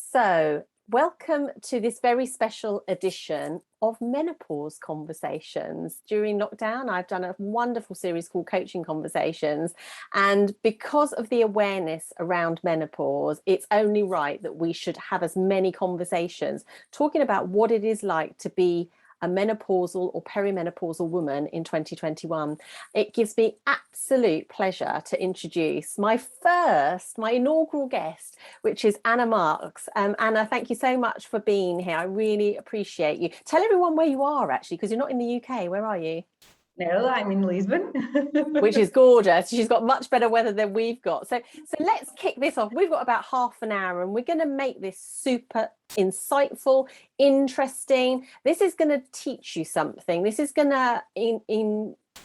So, welcome to this very special edition of Menopause Conversations. During lockdown, I've done a wonderful series called Coaching Conversations. And because of the awareness around menopause, it's only right that we should have as many conversations talking about what it is like to be a menopausal or perimenopausal woman in 2021. It gives me absolute pleasure to introduce my inaugural guest, which is Ana Marques. Ana, thank you so much for being here. I really appreciate you. Tell everyone where you are, actually, because you're not in the UK. Where are you? No, I'm in Lisbon. Which is gorgeous. She's got much better weather than we've got. So let's kick this off. We've got about half an hour and we're going to make this super insightful, interesting. This is going to teach you something. This is going to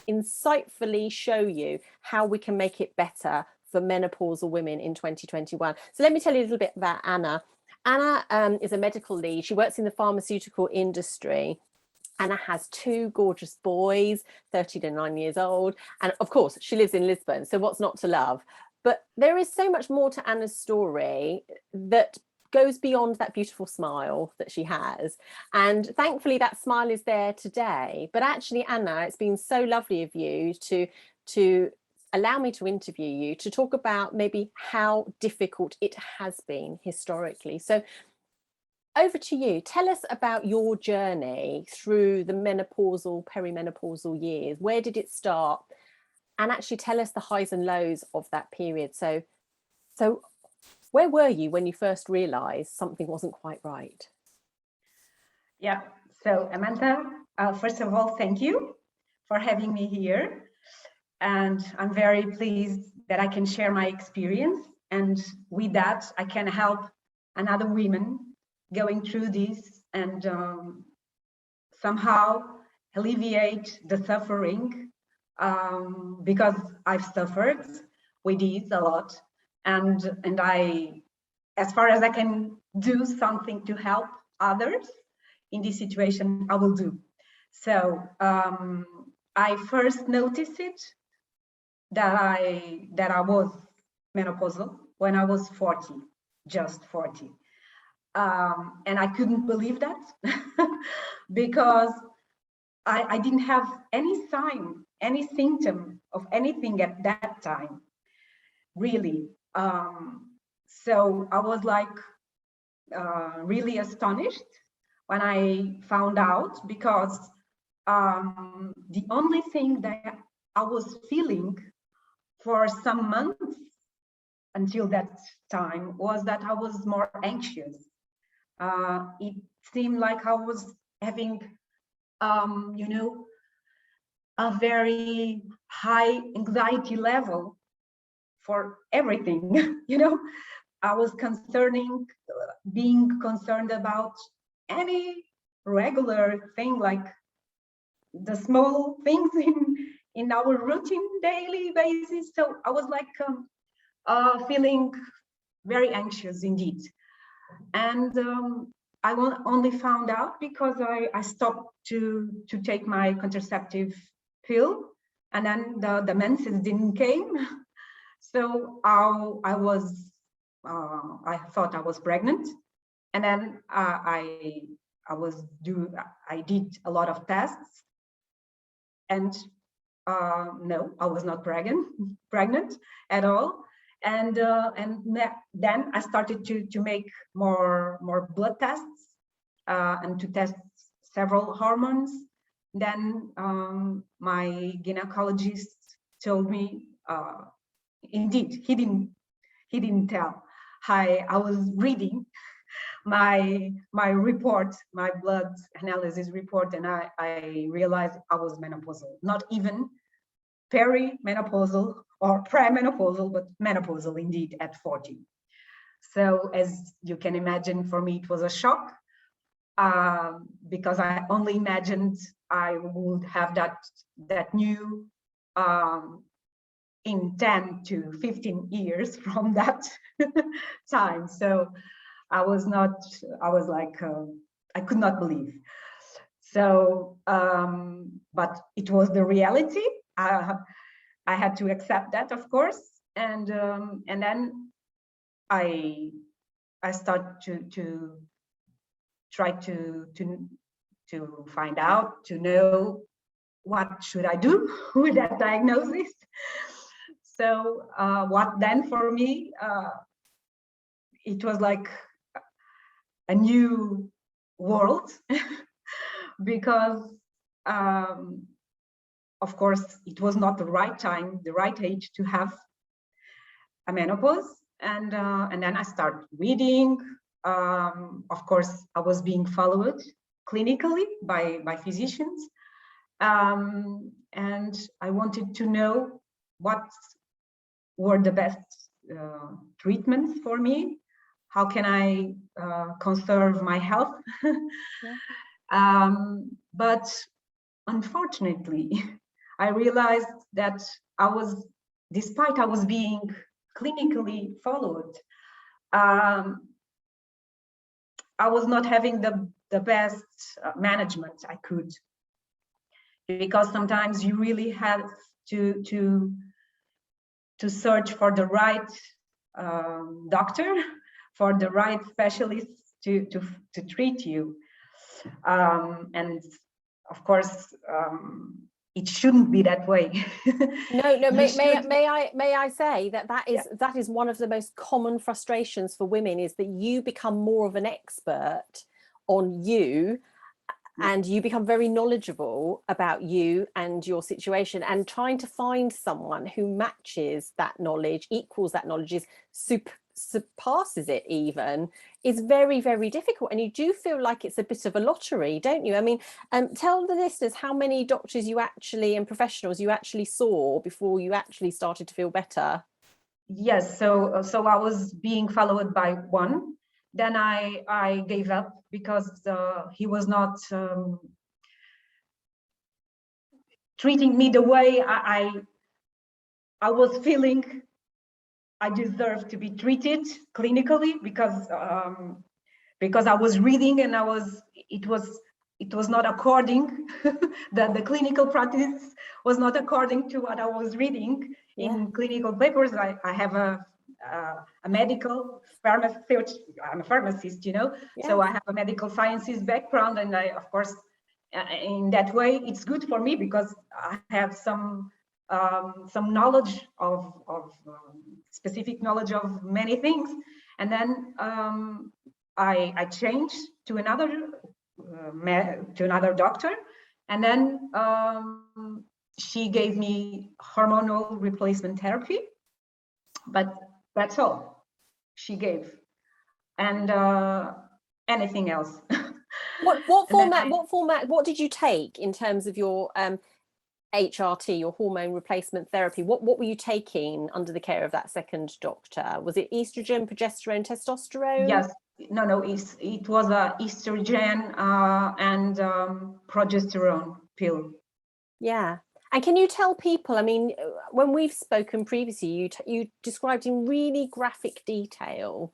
insightfully show you how we can make it better for menopausal women in 2021. So let me tell you a little bit about Ana. Ana is a medical lead. She works in the pharmaceutical industry. Anna has two gorgeous boys, 13 and 9 years old. And of course, she lives in Lisbon. So what's not to love? But there is so much more to Anna's story that goes beyond that beautiful smile that she has. And thankfully, that smile is there today. But actually, Anna, it's been so lovely of you to allow me to interview you, to talk about maybe how difficult it has been historically. So over to you. Tell us about your journey through the menopausal, perimenopausal years. Where did it start? And actually tell us the highs and lows of that period. So where were you when you first realized something wasn't quite right? Yeah, so Amanda, first of all, thank you for having me here. And I'm very pleased that I can share my experience. And with that, I can help another women going through this and somehow alleviate the suffering, because I've suffered with this a lot, and I, as far as I can do something to help others in this situation, I will do. So I first noticed it that I was menopausal when I was 40, just 40. And I couldn't believe that because I didn't have any sign, any symptom of anything at that time, really. So I was like really astonished when I found out, because the only thing that I was feeling for some months until that time was that I was more anxious. It seemed like I was having, a very high anxiety level for everything. I was being concerned about any regular thing, like the small things in our routine daily basis. So I was like feeling very anxious indeed. And I only found out because I stopped to take my contraceptive pill, and then the menses didn't came. So I thought I was pregnant, and then I did a lot of tests, and no, I was not pregnant at all. And then I started to make more blood tests and to test several hormones. Then my gynecologist told me, indeed, he didn't tell. I was reading my report, my blood analysis report, and I realized I was menopausal, not even perimenopausal or premenopausal, but menopausal indeed at 40. So as you can imagine, for me, it was a shock because I only imagined I would have that new in 10 to 15 years from that time. So I was like, I could not believe. So, but it was the reality. I had to accept that, of course, and then I I start to try to find out, to know what should I do with that diagnosis. So what then for me, it was like a new world because of course it was not the right time, the right age to have a menopause. And then I started reading. Of course, I was being followed clinically by physicians. And I wanted to know what were the best treatments for me. How can I conserve my health? Yeah. But unfortunately, I realized that despite I was being clinically followed, I was not having the best management I could, because sometimes you really have to search for the right doctor, for the right specialist to treat you, and of course it shouldn't be that way. No, may I say that is one of the most common frustrations for women, is that you become more of an expert on you, and you become very knowledgeable about you and your situation, and trying to find someone who matches that knowledge, equals that knowledge, surpasses it even, is very, very difficult. And you do feel like it's a bit of a lottery, don't you? I mean, tell the listeners how many doctors you actually, and professionals you actually saw before you actually started to feel better. Yes, so I was being followed by one. Then I gave up because he was not treating me the way I was feeling I deserved to be treated clinically, because I was reading and it was not according the clinical practice was not according to what I was reading in clinical papers. I have a medical pharmacist. I'm a pharmacist, you know, so I have a medical sciences background, and I, of course, in that way, it's good for me because I have some knowledge of specific knowledge of many things. And then I changed to another doctor, and then she gave me hormonal replacement therapy, but that's all she gave, and anything else. What format what did you take in terms of your HRT, your hormone replacement therapy? What were you taking under the care of that second doctor? Was it estrogen, progesterone, testosterone? Yes, no, it was a estrogen and progesterone pill. Yeah. And can you tell people, I mean, when we've spoken previously, you described in really graphic detail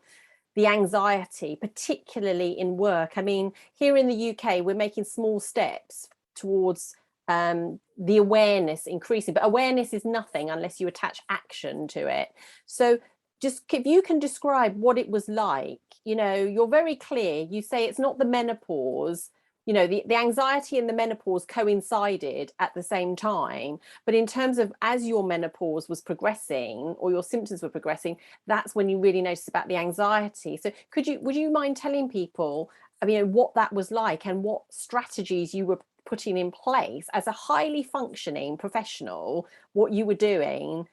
the anxiety, particularly in work. I mean, here in the UK, we're making small steps towards the awareness increasing, but awareness is nothing unless you attach action to it. So just if you can describe what it was like, you know, you're very clear. You say it's not the menopause, you know, the anxiety and the menopause coincided at the same time. But in terms of as your menopause was progressing or your symptoms were progressing, that's when you really noticed about the anxiety. So would you mind telling people, I mean, what that was like and what strategies you were putting in place as a highly functioning professional, what you were doing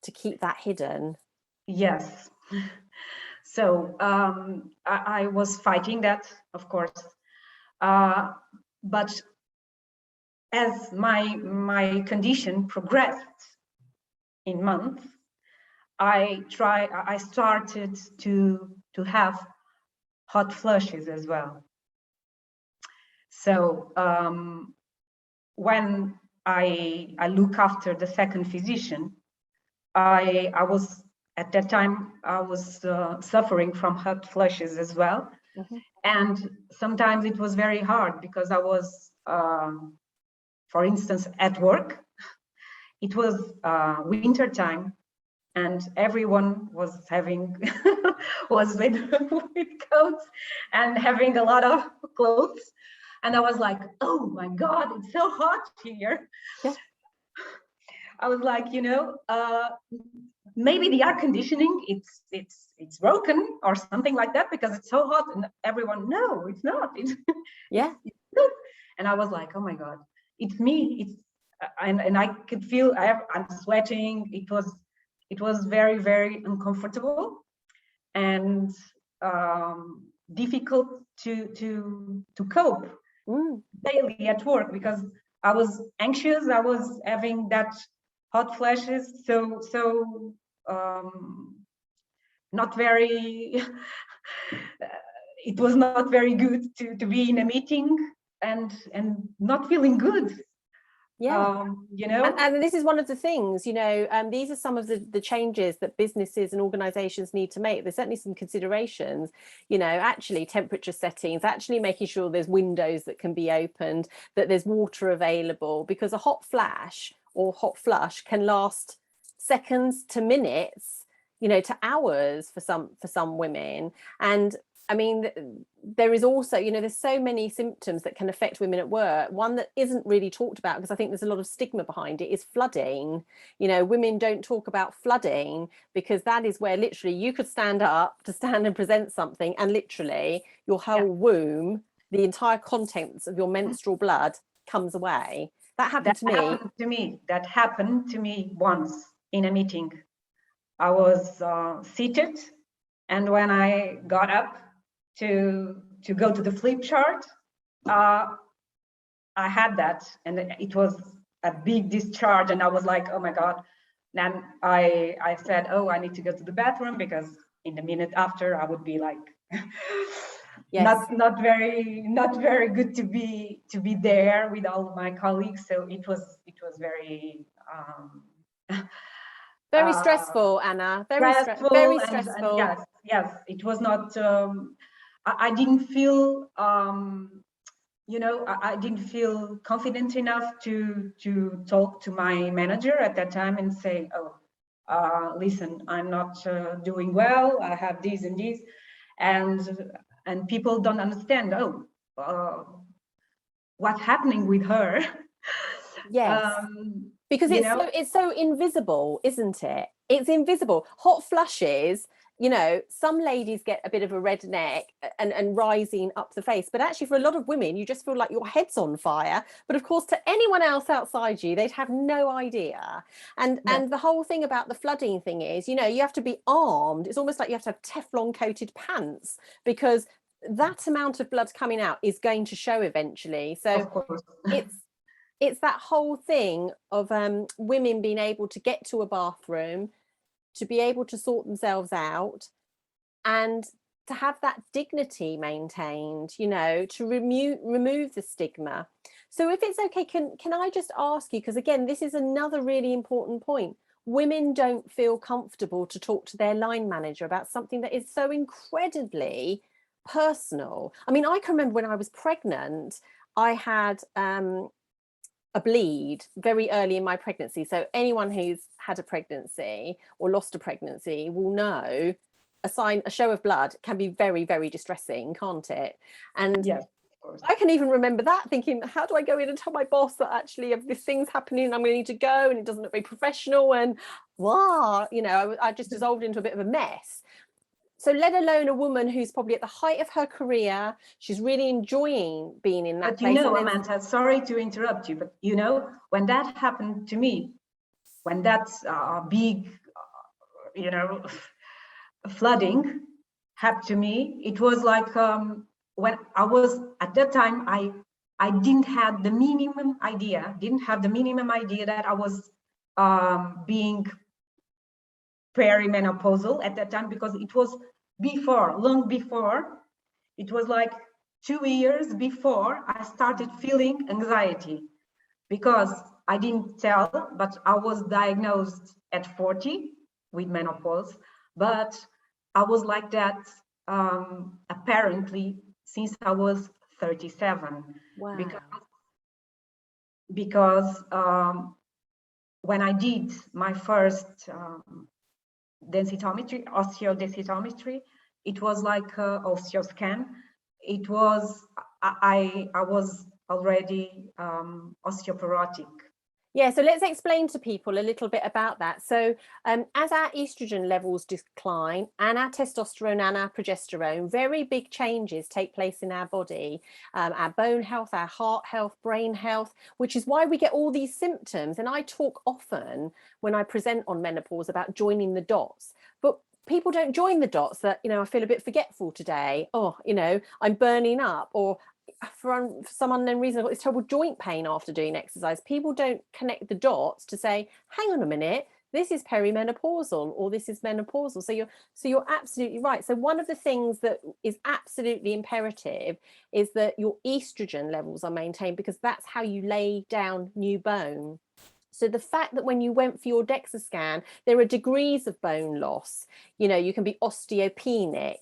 to keep that hidden? Yes. So I was fighting that, of course. But as my condition progressed in months, I started to have hot flushes as well. So when I look after the second physician, I was at that time I was suffering from hot flushes as well. Mm-hmm. And sometimes it was very hard because I was, for instance, at work. It was winter time, and everyone was having was with coats and having a lot of clothes, and I was like, oh my god, it's so hot here. Yeah. I was like, maybe the air conditioning it's broken or something like that, because it's so hot. And everyone, no, it's not. Yeah. It's good. And I was like, oh my god, it's me. It's and I could feel I'm sweating. It was very, very uncomfortable and difficult to cope daily at work, because I was anxious. I was having that hot flashes. So not very. It was not very good to be in a meeting and not feeling good. Yeah. And this is one of the things, these are some of the changes that businesses and organizations need to make. There's certainly some considerations, actually temperature settings, actually making sure there's windows that can be opened, that there's water available, because a hot flash or hot flush can last seconds to minutes, to hours for some women. And I mean, there is also, there's so many symptoms that can affect women at work. One that isn't really talked about, because I think there's a lot of stigma behind it, is flooding. Women don't talk about flooding, because that is where literally you could stand up to stand and present something, and literally your whole womb, the entire contents of your menstrual blood comes away. That happened to me. That happened to me once in a meeting. I was seated, and when I got up to go to the flip chart, I had that, and it was a big discharge, and I was like, oh my god. Then I said, oh, I need to go to the bathroom, because in the minute after I would be like Yes. not very good to be there with all of my colleagues. So it was very very stressful, Anna. Very stressful. And yes, it was not. I didn't feel. I didn't feel confident enough to talk to my manager at that time and say, oh, listen, I'm not doing well. I have this and this, and people don't understand. What's happening with her? Yes. Because it's so invisible, isn't it? It's invisible. Hot flushes, some ladies get a bit of a red neck and rising up the face, but actually for a lot of women, you just feel like your head's on fire. But of course, to anyone else outside you, they'd have no idea. And the whole thing about the flooding thing is, you have to be armed. It's almost like you have to have Teflon coated pants, because that amount of blood coming out is going to show eventually. So it's that whole thing of women being able to get to a bathroom, to be able to sort themselves out, and to have that dignity maintained, to remove the stigma. So if it's okay, can I just ask you, because again, this is another really important point. Women don't feel comfortable to talk to their line manager about something that is so incredibly personal. I mean, I can remember when I was pregnant, I had a bleed very early in my pregnancy. So anyone who's had a pregnancy or lost a pregnancy will know a show of blood can be very, very distressing, can't it? And yes, of course. I can even remember that, thinking, how do I go in and tell my boss that actually if this thing's happening, I'm going to need to go, and it doesn't look very professional, and I just dissolved into a bit of a mess. So let alone a woman who's probably at the height of her career, she's really enjoying being in that place. Amanda, sorry to interrupt you, but when that happened to me, when that's big, flooding happened to me, it was like when I was at that time, I didn't have the minimum idea that I was being perimenopausal at that time, because it was long before. It was like 2 years before I started feeling anxiety, because I didn't tell, but I was diagnosed at 40 with menopause, but I was like that apparently since I was 37. Wow. Because when I did my first densitometry, osteodensitometry. It was like osteoscan. It was, I was already osteoporotic. Yeah, so let's explain to people a little bit about that. So as our estrogen levels decline and our testosterone and our progesterone, very big changes take place in our body, our bone health, our heart health, brain health, which is why we get all these symptoms. And I talk often when I present on menopause about joining the dots, but people don't join the dots that, I feel a bit forgetful today. Oh, I'm burning up, or for some unknown reason, I've got this terrible joint pain after doing exercise. People don't connect the dots to say, hang on a minute, this is perimenopausal or this is menopausal. So you're absolutely right. So one of the things that is absolutely imperative is that your estrogen levels are maintained, because that's how you lay down new bone. So the fact that when you went for your DEXA scan, there are degrees of bone loss. You can be osteopenic.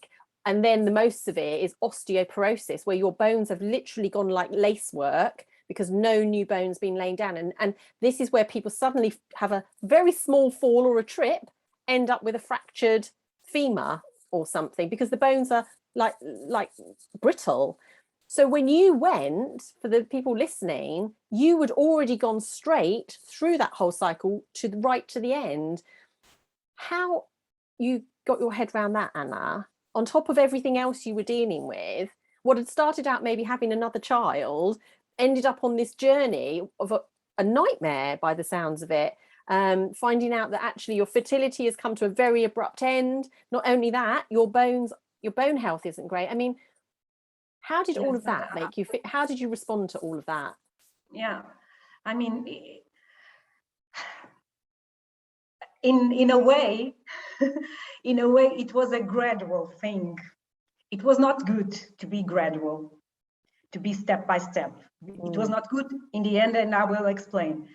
And then the most severe is osteoporosis, where your bones have literally gone like lacework because no new bone's been laid down. And this is where people suddenly have a very small fall or a trip, end up with a fractured femur or something, because the bones are like brittle. So when you went, for the people listening, you would already gone straight through that whole cycle to the end. How you got your head around that, Anna? On top of everything else you were dealing with, what had started out maybe having another child ended up on this journey of a nightmare by the sounds of it, finding out that actually your fertility has come to a very abrupt end. Not only that, your bone health isn't great. I mean, how did all of that make you feel? How did you respond to all of that? Yeah, I mean, in a way, it was a gradual thing. It was not good to be gradual, to be step by step. It was not good in the end, and I will explain.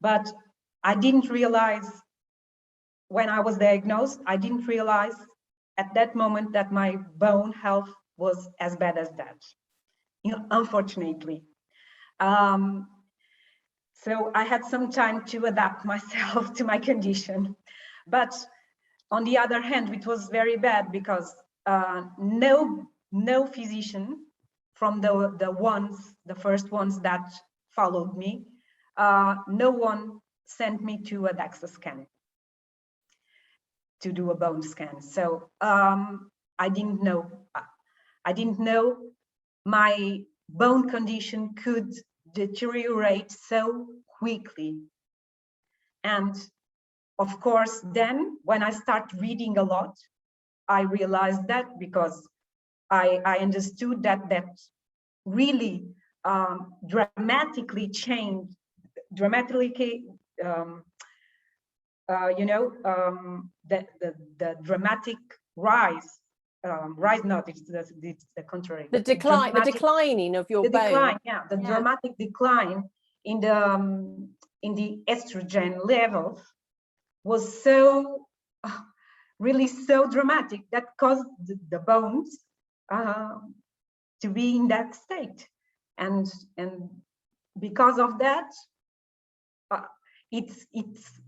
But I didn't realize when I was diagnosed, I didn't realize at that moment that my bone health was as bad as that, unfortunately. So I had some time to adapt myself to my condition. But on the other hand, it was very bad because no physician from the first ones that followed me, no one sent me to a DEXA scan to do a bone scan. So I didn't know my bone condition could deteriorate so quickly. And of course, then when I start reading a lot, I realized that, because I understood that really dramatically changed, the dramatic rise. It's the contrary. The declining of your bone. Decline, the dramatic decline in the estrogen levels was so really so dramatic that caused the bones to be in that state, and because of that, it's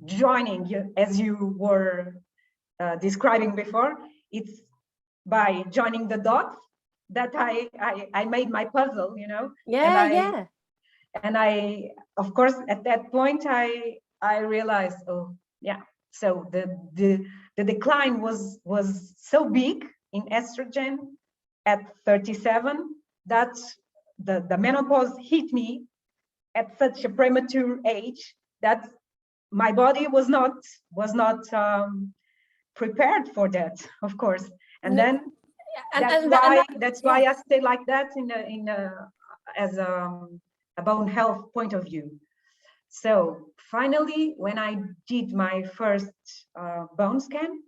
joining, as you were describing before. It's by joining the dots that I made my puzzle, and I of course at that point I realized, oh yeah, so the decline was so big in estrogen at 37 that the menopause hit me at such a premature age that my body was not prepared for that, of course. And then that's why I stay like that as a bone health point of view. So finally, when I did my first bone scan,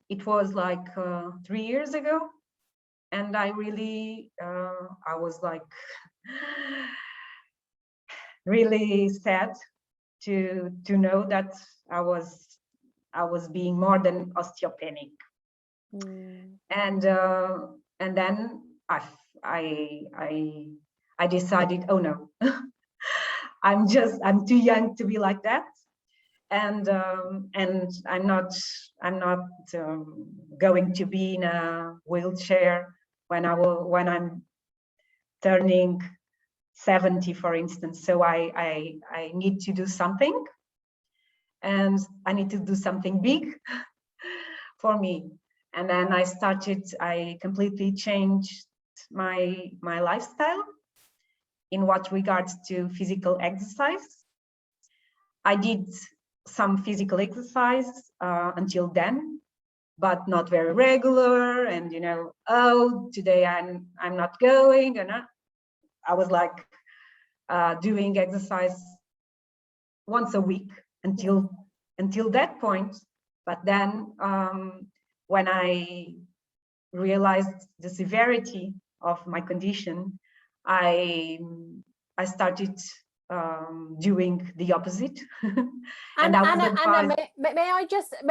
it was like 3 years ago, and I really I was like really sad to know that I was being more than osteopenic. And then I decided, oh no, I'm too young to be like that, and I'm not going to be in a wheelchair when I'm turning 70, for instance. So I need to do something, and I need to do something big for me. And then I completely changed my lifestyle in what regards to physical exercise. I did some physical exercise until then, but not very regular. And oh, today I'm not going, and I was like doing exercise once a week until that point. But then when I realized the severity of my condition, I started doing the opposite. And I was Anna, may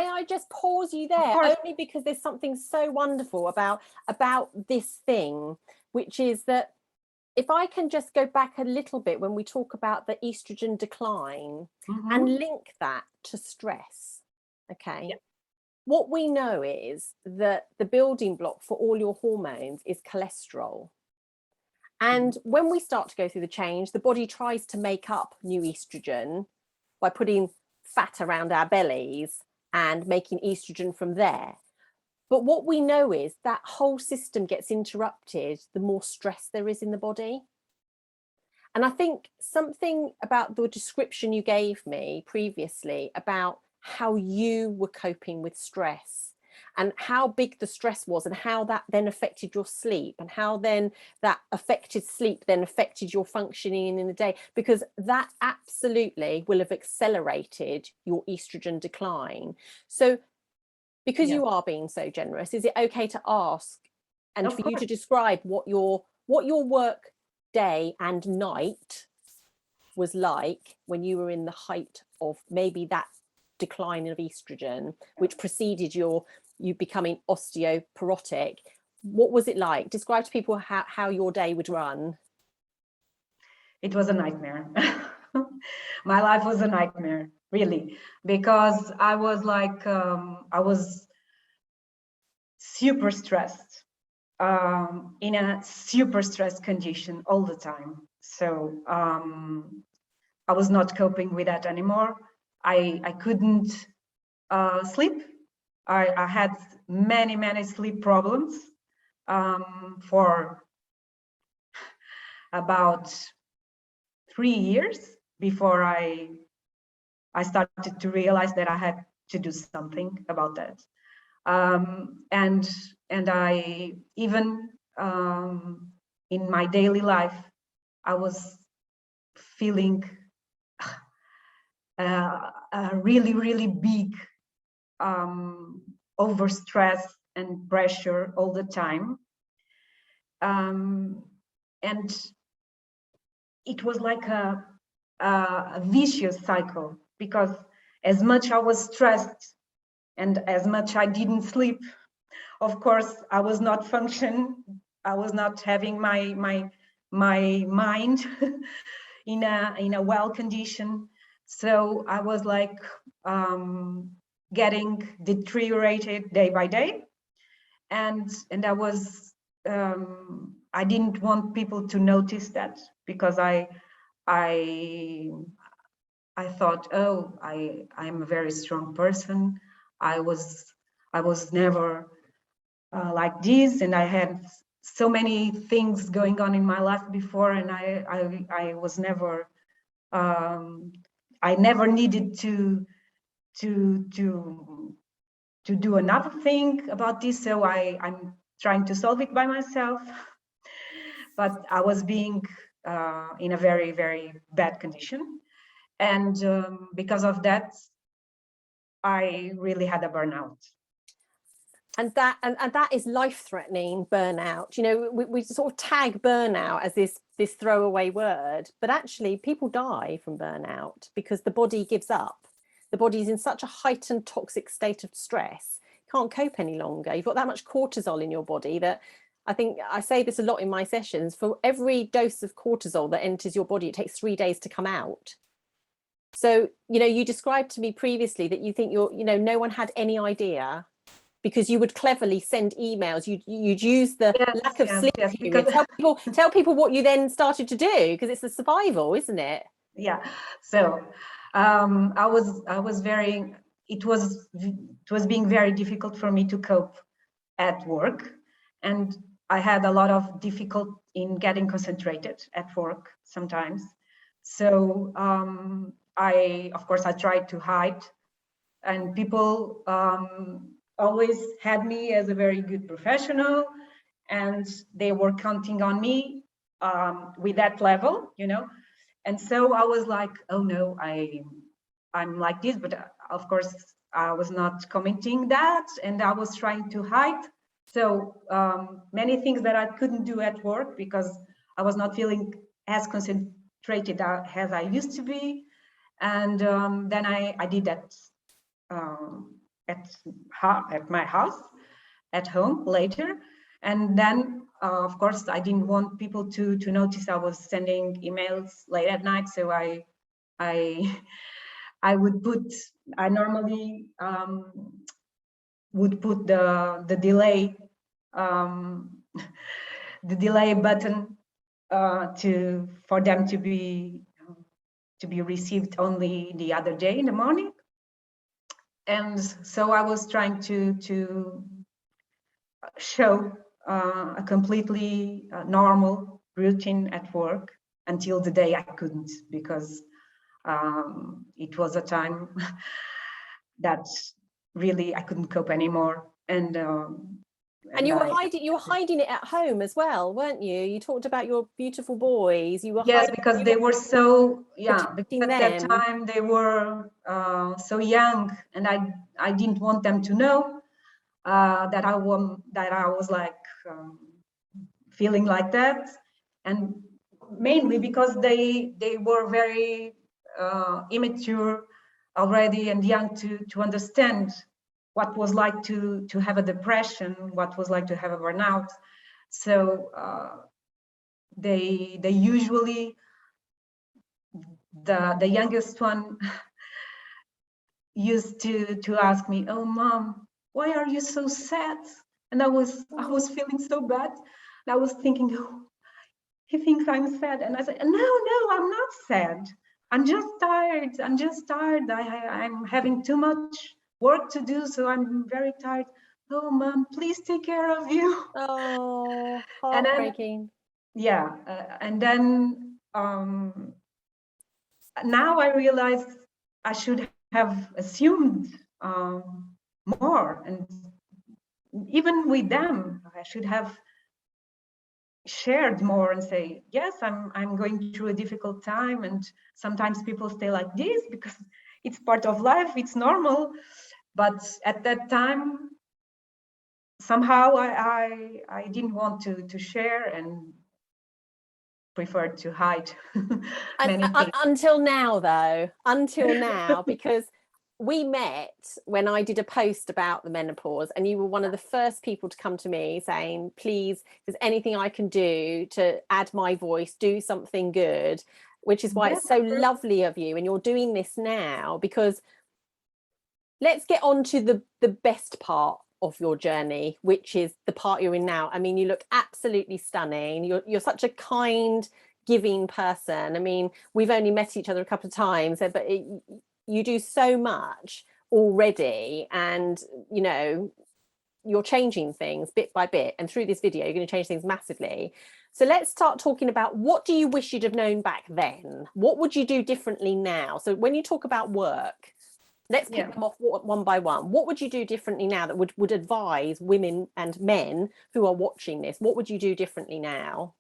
I just pause you there, only because there's something so wonderful about this thing, which is that if I can just go back a little bit when we talk about the estrogen decline and link that to stress, okay? Yeah. What we know is that the building block for all your hormones is cholesterol. And when we start to go through the change, the body tries to make up new estrogen by putting fat around our bellies and making estrogen from there. But what we know is that whole system gets interrupted the more stress there is in the body. And I think something about the description you gave me previously about how you were coping with stress and how big the stress was and how that then affected your sleep and how then that affected sleep then affected your functioning in the day, because that absolutely will have accelerated your estrogen decline. So because you are being so generous, is it okay to ask and for you to describe what your work day and night was like when you were in the height of maybe that decline of estrogen, which preceded you becoming osteoporotic? What was it like? Describe to people how your day would run. It was a nightmare. My life was a nightmare, really, because I was like, I was super stressed, in a super stressed condition all the time. So I was not coping with that anymore. I couldn't sleep. I had many sleep problems for about 3 years before I started to realize that I had to do something about that. And I even in my daily life, I was feeling a really big overstress and pressure all the time. And it was like a vicious cycle, because as much I was stressed and as much I didn't sleep, of course, I was not functioning. I was not having my mind in a well condition. So I was like getting deteriorated day by day, and I was I didn't want people to notice that, because I thought, oh, I'm a very strong person. I was never like this, and I had so many things going on in my life before, and I was never I never needed to do another thing about this. So I'm trying to solve it by myself. But I was being in a very bad condition, and because of that, I really had a burnout. And that is life-threatening burnout. You know, we sort of tag burnout as this throwaway word, but actually people die from burnout because the body gives up. The body's in such a heightened toxic state of stress, you can't cope any longer. You've got that much cortisol in your body that, I think I say this a lot in my sessions, for every dose of cortisol that enters your body, it takes 3 days to come out. So, you know, you described to me previously that you think no one had any idea, because you would cleverly send emails. You'd use the lack of sleep period. Tell people what you then started to do, because it's a survival, isn't it? Yeah. So I was very, it was being very difficult for me to cope at work, and I had a lot of difficulty in getting concentrated at work sometimes. So of course I tried to hide, and people always had me as a very good professional, and they were counting on me with that level, you know. And so I was like, oh no, I'm like this, but of course I was not commenting that, and I was trying to hide. So many things that I couldn't do at work because I was not feeling as concentrated as I used to be. And then I did that at my house, at home later. And then of course I didn't want people to notice I was sending emails late at night, so I would put, I normally would put the delay the delay button for them to be received only the other day in the morning. And so I was trying to show a completely normal routine at work until the day I couldn't, because it was a time that really I couldn't cope anymore. And you were hiding it at home as well, weren't you? You talked about your beautiful boys. You were because they were so because at that time they were so young, and I didn't want them to know that I was like feeling like that, and mainly because they were very immature already and young to understand what was like to have a depression, what was like to have a burnout. So they usually, the youngest one used to ask me, "Oh, Mom, why are you so sad?" And I was feeling so bad. And I was thinking, oh, he thinks I'm sad. And I said, no, I'm not sad. I'm just tired. I'm having too much work to do, so I'm very tired. Oh, Mom, please take care of you. Oh, heartbreaking. And then now I realize I should have assumed more, and even with them, I should have shared more and say, yes, I'm going through a difficult time, and sometimes people stay like this because it's part of life, it's normal. But at that time, somehow I didn't want to share and preferred to hide many things. Until now, because we met when I did a post about the menopause, and you were one of the first people to come to me saying, please, if there's anything I can do to add my voice, do something good, which is why it's so lovely of you. And you're doing this now, because let's get on to the best part of your journey, which is the part you're in now. I mean, you look absolutely stunning. You're such a kind, giving person. I mean, we've only met each other a couple of times, but you do so much already, and you know, you're changing things bit by bit, and through this video you're going to change things massively. So let's start talking about, what do you wish you'd have known back then? What would you do differently now? So when you talk about work, let's pick them off one by one. What would you do differently now that would advise women and men who are watching this? What would you do differently now?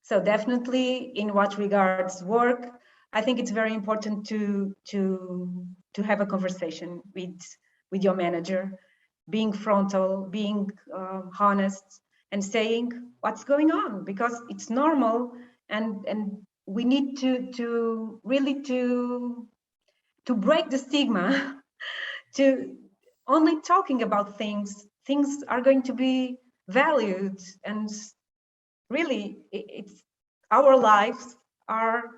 So definitely in what regards work, I think it's very important to have a conversation with your manager, being frontal, being honest, and saying what's going on, because it's normal, and we need to really to break the stigma. To only talking about things are going to be valued, and really it's our lives are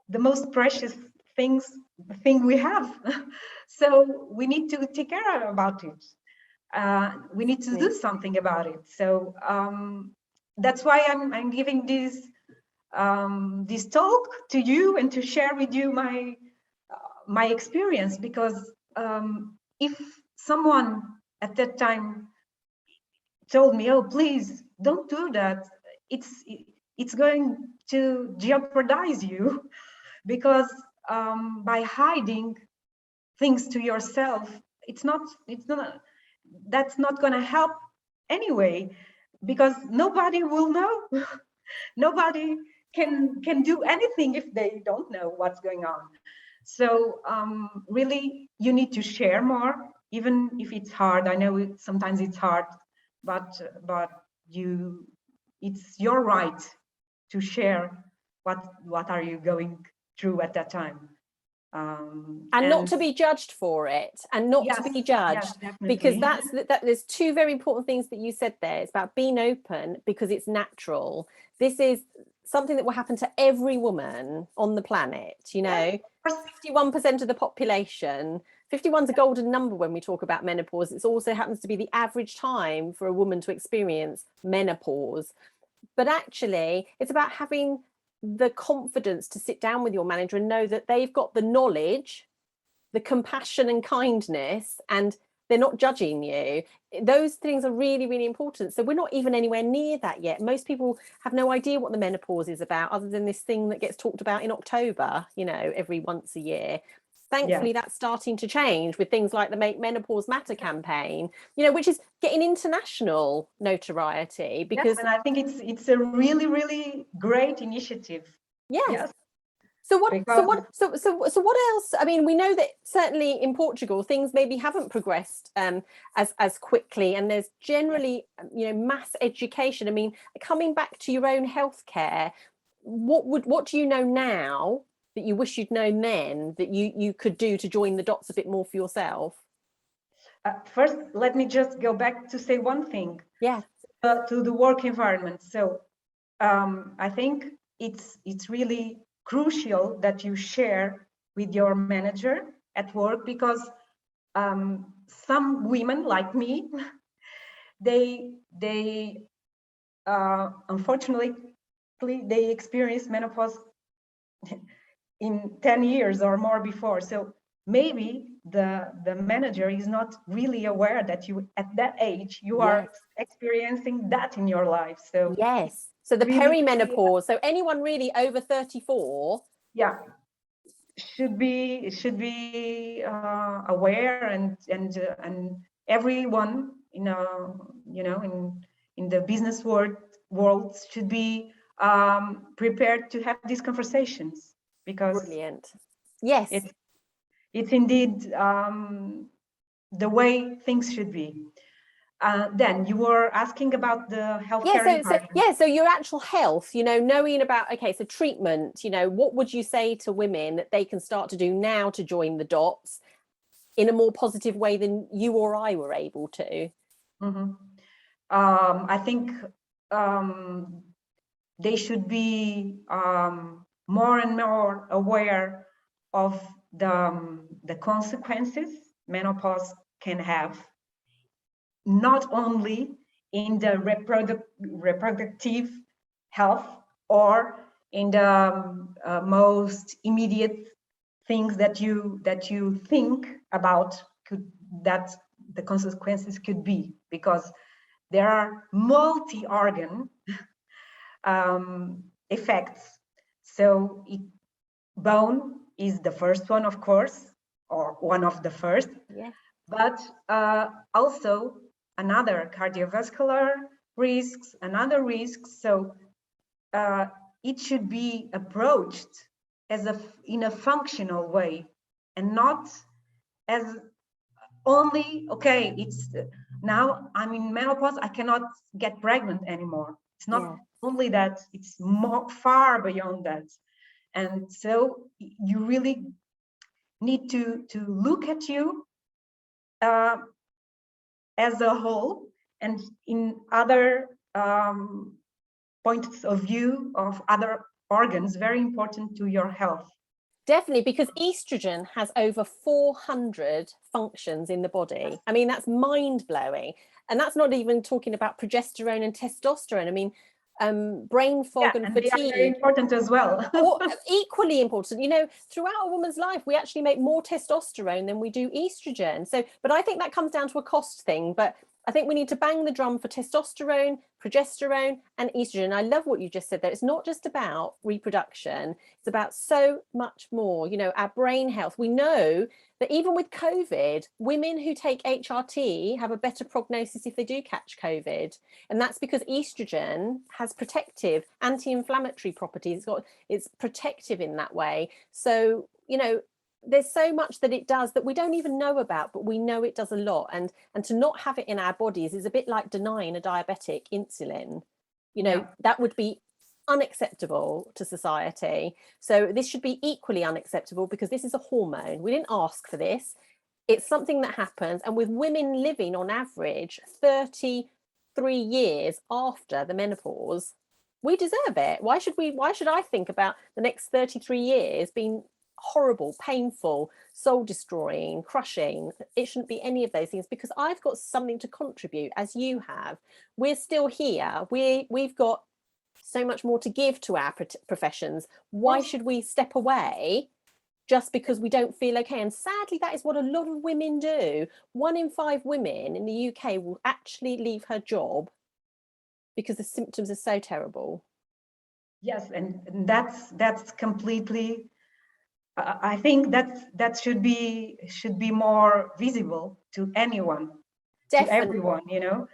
the most precious thing we have. So we need to take care about it. We need to do something about it. So that's why I'm giving this talk to you and to share with you my experience, because if someone at that time told me, oh, please don't do that, it's going to jeopardize you, because by hiding things to yourself, that's not going to help anyway, because nobody will know. Nobody can do anything if they don't know what's going on. So really, you need to share more, even if it's hard. I know sometimes it's hard, but it's your right to share what are you going through at that time. And not to be judged for it, and not to be judged, because there's two very important things that you said there. It's about being open because it's natural. This is something that will happen to every woman on the planet, 51% of the population. 51 is a golden number when we talk about menopause. It also happens to be the average time for a woman to experience menopause. But actually, it's about having the confidence to sit down with your manager and know that they've got the knowledge, the compassion and kindness, and they're not judging you. Those things are really, really important. So we're not even anywhere near that yet. Most people have no idea what the menopause is about, other than this thing that gets talked about in October, every once a year. Thankfully, that's starting to change with things like the Make Menopause Matter campaign, which is getting international notoriety. Because and I think it's a really, really great initiative. Yes. So what else? I mean, we know that certainly in Portugal things maybe haven't progressed as quickly, and there's generally mass education. I mean, coming back to your own healthcare, what do you know now that you wish you'd known then that you could do to join the dots a bit more for yourself? First, let me just go back to say one thing. Yeah. To the work environment. So I think it's really crucial that you share with your manager at work, because some women like me, they unfortunately they experience menopause in 10 years or more before. So maybe the manager is not really aware that you at that age you are experiencing that in your life. So so the really, perimenopause, so anyone really over 34 should be aware, and everyone in the business world should be prepared to have these conversations, because brilliant. It's indeed the way things should be. Then you were asking about the healthcare. So your actual health, knowing about, so treatment, what would you say to women that they can start to do now to join the dots in a more positive way than you or I were able to? Mm-hmm. I think they should be more and more aware of the consequences menopause can have, not only in the reproductive health or in the most immediate things that you think about that the consequences could be, because there are multi-organ effects. So bone is the first one, of course, or one of the first, but also another cardiovascular risks, another risks. So it should be approached in a functional way, and not as only, it's now I'm in menopause, I cannot get pregnant anymore. It's not only that, it's far beyond that. And so you really need to look at you as a whole, and in other points of view of other organs very important to your health. Definitely, because estrogen has over 400 functions in the body. I mean, that's mind-blowing. And that's not even talking about progesterone and testosterone. I mean, brain fog and they are very fatigue, important as well. or equally important. You know, throughout a woman's life, we actually make more testosterone than we do estrogen. So, but I think that comes down to a cost thing. But I think we need to bang the drum for testosterone, progesterone, and estrogen. I love what you just said there. It's not just about reproduction, it's about so much more. You know, our brain health. We know that even with COVID, women who take HRT have a better prognosis if they do catch COVID. And that's because estrogen has protective, anti-inflammatory properties. It's protective in that way. So, you know, there's so much that it does that we don't even know about, but we know it does a lot. And to not have it in our bodies is a bit like denying a diabetic insulin. You know, that would be unacceptable to society. So this should be equally unacceptable, because this is a hormone. We didn't ask for this. It's something that happens. And with women living on average 33 years after the menopause, we deserve it. Why should I think about the next 33 years being horrible, painful, soul destroying, crushing? It shouldn't be any of those things, because I've got something to contribute, as you have. We're still here. We've got so much more to give to our professions. Why should we step away just because we don't feel okay? And sadly, that is what a lot of women do. 1 in 5 women in the UK will actually leave her job because the symptoms are so terrible. Yes, and that's completely. I think that should be more visible to anyone, Definitely. to everyone. You know.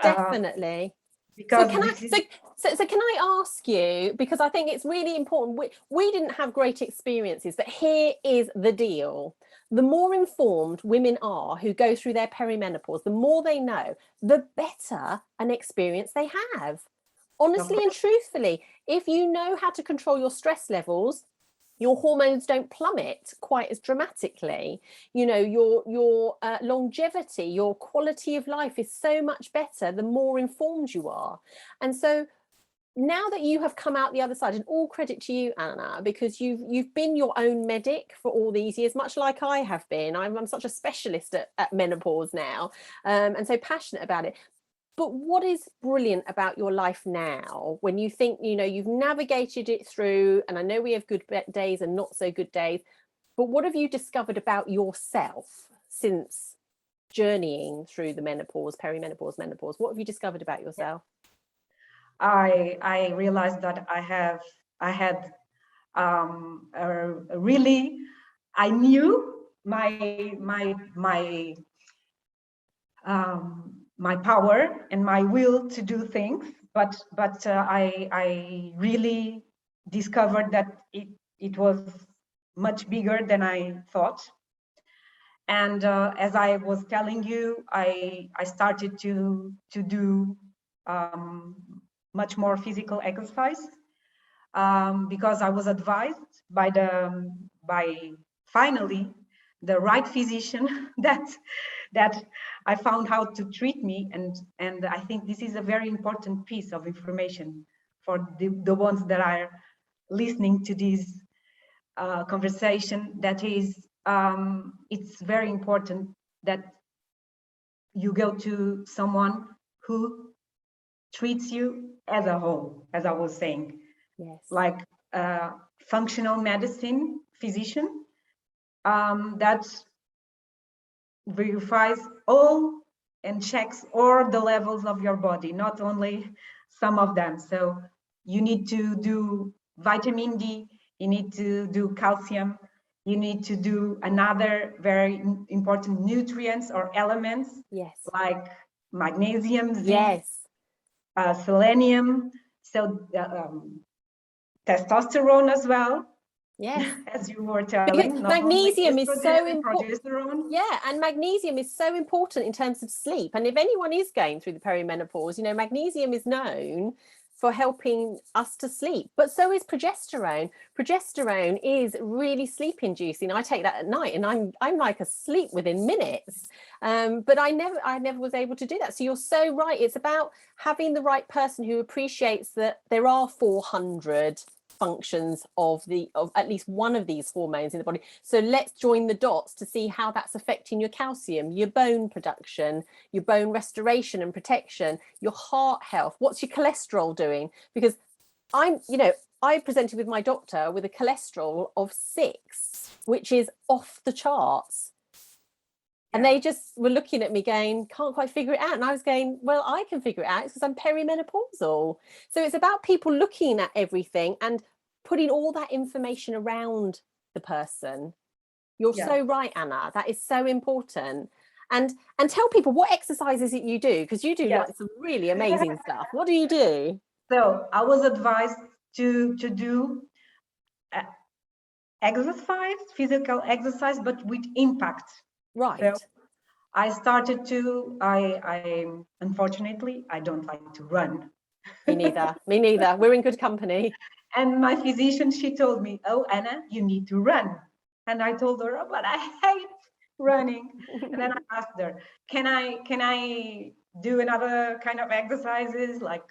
Definitely. Because so can I ask you, because I think it's really important, we didn't have great experiences, but here is the deal. The more informed women are who go through their perimenopause, the more they know, the better an experience they have. Honestly and truthfully, if you know how to control your stress levels, your hormones don't plummet quite as dramatically. You know, your longevity, your quality of life is so much better the more informed you are. And so now that you have come out the other side, and all credit to you, Anna, because you've been your own medic for all these years, much like I have been. I'm such a specialist at menopause now, and so passionate about it. But what is brilliant about your life now, when you think, you know, you've navigated it through, and I know we have good days and not so good days, but what have you discovered about yourself since journeying through the menopause, perimenopause, menopause? What have you discovered about yourself? I realized that I had really, I knew my power and my will to do things, but I really discovered that it was much bigger than I thought. And as I was telling you, I started to do much more physical exercise, because I was advised by finally the right physician that I found how to treat me. And I think this is a very important piece of information for the ones that are listening to this conversation. That is, it's very important that you go to someone who treats you as a whole, as I was saying. Yes. Like a functional medicine physician that verifies all and checks all the levels of your body, not only some of them. So you need to do vitamin D, you need to do calcium, you need to do another very important nutrients or elements, Yes, like magnesium, zinc, yes, selenium, so testosterone as well. yes. As you were Because telling, not magnesium only is estrogen so and important. progesterone. Yeah, and magnesium is so important in terms of sleep. And if anyone is going through the perimenopause, you know, magnesium is known for helping us to sleep, but so is progesterone. Progesterone is really sleep inducing. I take that at night and I'm like asleep within minutes. But I never was able to do that. So you're so right. It's about having the right person who appreciates that there are 400 functions of at least one of these hormones in the body. So let's join the dots to see how that's affecting your calcium, your bone production, your bone restoration and protection, your heart health. What's your cholesterol doing? Because I presented with my doctor with a cholesterol of 6, which is off the charts. And they just were looking at me going, can't quite figure it out. And I was going, well, I can figure it out. It's because I'm perimenopausal. So it's about people looking at everything and putting all that information around the person. You're so right, Anna. That is so important. And tell people what exercises that you do, because you do like some really amazing stuff. What do you do? So I was advised to do exercise, physical exercise, but with impact. Right. So I started to, I unfortunately, I don't like to run. Me neither. Me neither. We're in good company. And my physician, she told me, oh, Anna, you need to run. And I told her, oh, but I hate running. And then I asked her, can I do another kind of exercises like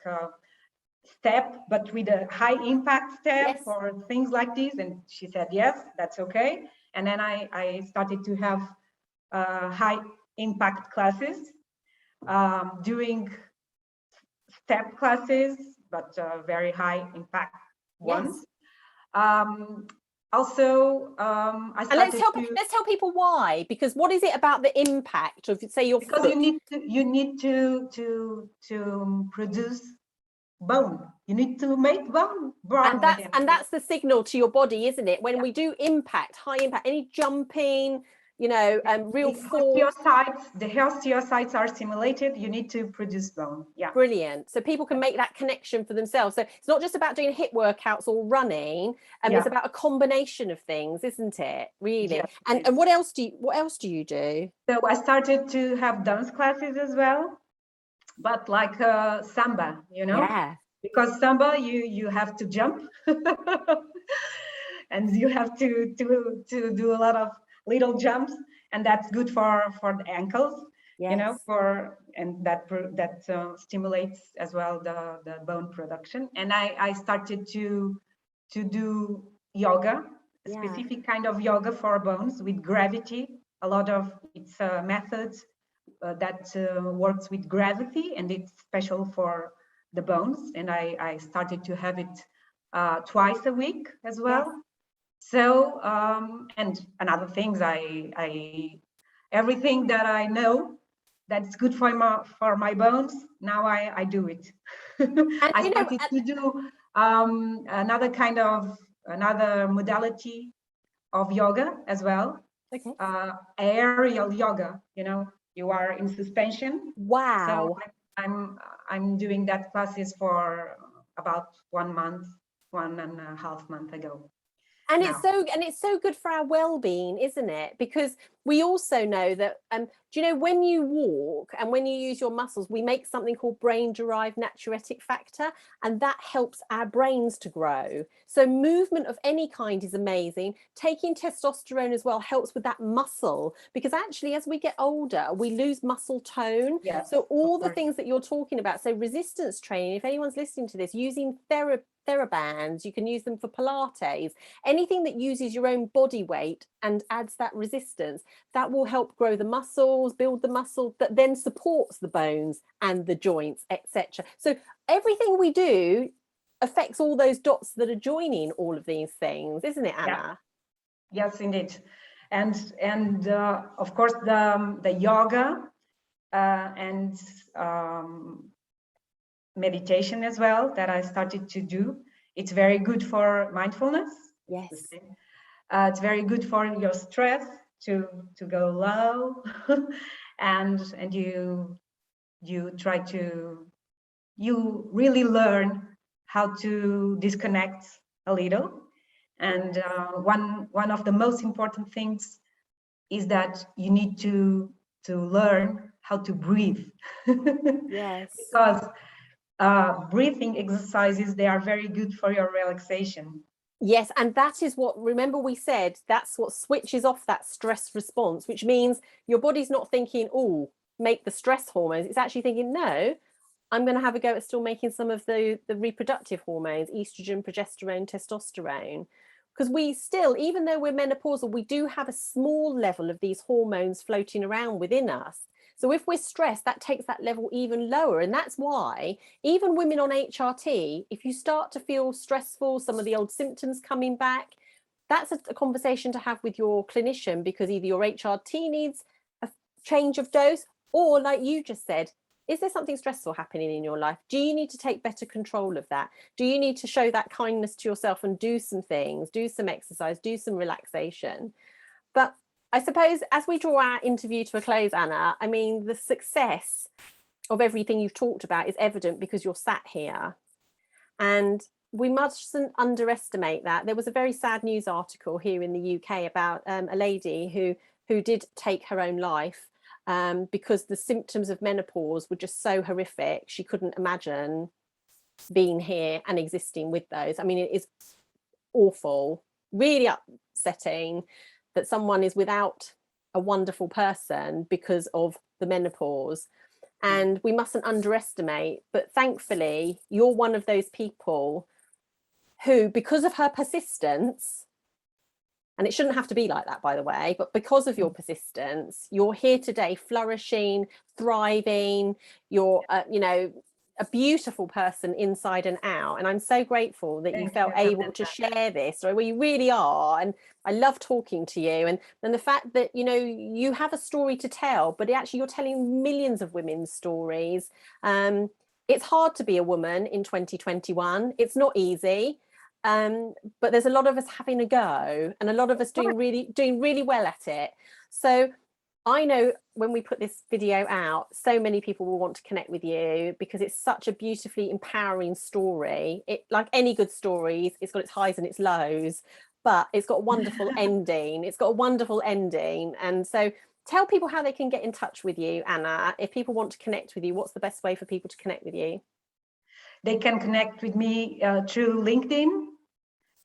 step, but with a high impact step or things like this? And she said, yes, that's okay. And then I started to have high impact classes, doing step classes, but very high impact ones. Also, I started let's tell people why, because what is it about the impact of, say, your because foot? you need to produce bone. You need to make bone. And that's the signal to your body, isn't it? When we do impact, high impact, any jumping, real force. The osteocytes are stimulated. You need to produce bone. Yeah. Brilliant. So people can make that connection for themselves. So it's not just about doing HIIT workouts or running. It's about a combination of things, isn't it? Really. Yes, and what else do you do? So I started to have dance classes as well, but like samba, Yeah. because samba you have to jump and you have to do a lot of little jumps, and that's good for the ankles. And that stimulates as well the bone production. And I started to do yoga, a specific kind of yoga for bones with gravity. A lot of it's methods that works with gravity, and it's special for the bones. And I started to have it twice a week as well. So and another things, I everything that I know that's good for my bones, now I do it. I started to do another modality of yoga as well. Aerial yoga. You are in suspension. Wow. So I'm doing that classes for about 1 month, 1.5 months ago. And it's so good for our well-being, isn't it? Because we also know that when you walk and when you use your muscles, we make something called brain-derived natriuretic factor, and that helps our brains to grow. So movement of any kind is amazing. Taking testosterone as well helps with that muscle, because actually as we get older we lose muscle tone. So all the things that you're talking about, so resistance training, if anyone's listening to this, using TheraBands, you can use them for Pilates, anything that uses your own body weight and adds that resistance, that will help grow the muscles, build the muscle that then supports the bones and the joints, etc. So everything we do affects all those dots that are joining all of these things, isn't it, Anna? Yes, indeed. And of course the yoga and meditation as well that I started to do. It's very good for mindfulness. Yes. It's very good for your stress to go low, and you try to really learn how to disconnect a little. And one of the most important things is that you need to learn how to breathe. Yes. Because breathing exercises, they are very good for your relaxation. Yes, and that is what, remember we said, that's what switches off that stress response, which means your body's not thinking, oh, make the stress hormones. It's actually thinking, no, I'm going to have a go at still making some of the reproductive hormones, estrogen, progesterone, testosterone, because we still, even though we're menopausal, we do have a small level of these hormones floating around within us. So if we're stressed, that takes that level even lower. And that's why even women on HRT, if you start to feel stressful, some of the old symptoms coming back, that's a conversation to have with your clinician, because either your HRT needs a change of dose, or like you just said, is there something stressful happening in your life? Do you need to take better control of that? Do you need to show that kindness to yourself and do some things, do some exercise, do some relaxation? But I suppose as we draw our interview to a close, Ana, I mean, the success of everything you've talked about is evident because you're sat here. And we mustn't underestimate that. There was a very sad news article here in the UK about a lady who did take her own life because the symptoms of menopause were just so horrific. She couldn't imagine being here and existing with those. I mean, it is awful, really upsetting that someone is without a wonderful person because of the menopause. And we mustn't underestimate, but thankfully you're one of those people who, because of her persistence, and it shouldn't have to be like that, by the way, but because of your persistence, you're here today, flourishing, thriving. You're you know, a beautiful person inside and out, and I'm so grateful that you felt able to share this story. Well, you really are, and I love talking to you, and the fact that, you know, you have a story to tell, but actually you're telling millions of women's stories. It's hard to be a woman in 2021. It's not easy, but there's a lot of us having a go, and a lot of us doing really well at it. So I know when we put this video out, so many people will want to connect with you because it's such a beautifully empowering story. It, like any good stories, it's got its highs and its lows, but it's got a wonderful ending. It's got a wonderful ending. And so tell people how they can get in touch with you, Ana. If people want to connect with you, what's the best way for people to connect with you? They can connect with me through LinkedIn,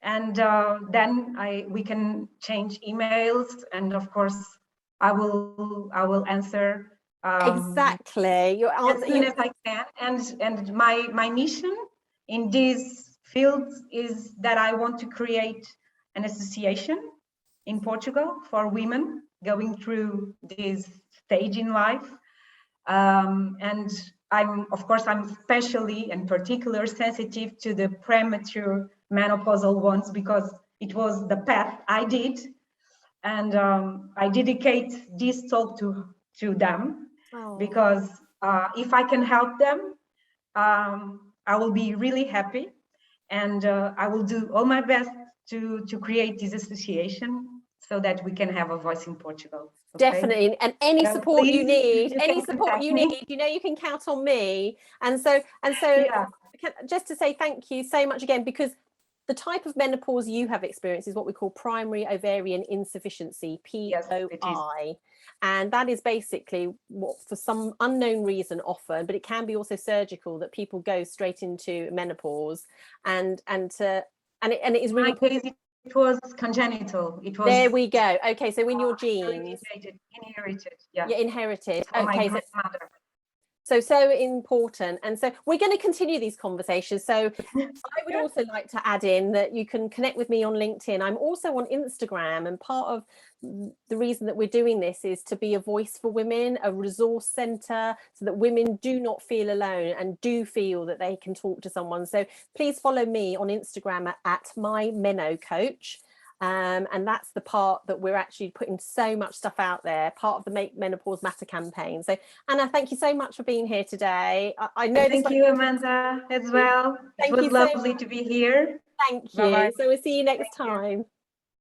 and then we can change emails, and of course I will answer exactly your answer as soon as I can. And my mission in these fields is that I want to create an association in Portugal for women going through this stage in life, and I'm especially and particularly sensitive to the premature menopausal ones, because it was the path I did, and I dedicate this talk to them. Because if I can help them, I will be really happy, and I will do all my best to create this association so that we can have a voice in Portugal. Okay? Definitely, and any support you need, you know, you can count on me. And so yeah. Just to say thank you so much again, because the type of menopause you have experienced is what we call primary ovarian insufficiency, POI. And that is basically what, for some unknown reason often, but it can be also surgical, that people go straight into menopause, and it is really. It was congenital. It was. There we go. Okay, so in your genes. Inherited. Yeah. Yeah, inherited. Okay. My grandmother. So important. And so we're going to continue these conversations. So I would also like to add in that you can connect with me on LinkedIn. I'm also on Instagram, and part of the reason that we're doing this is to be a voice for women, a resource center, so that women do not feel alone and do feel that they can talk to someone. So please follow me on Instagram at my Meno Coach. And that's the part that we're actually putting so much stuff out there, part of the Make Menopause Matter campaign. So Ana, thank you so much for being here today. I know. Thank you, Amanda, as well. It was lovely to be here. Thank you. So we'll see you next time.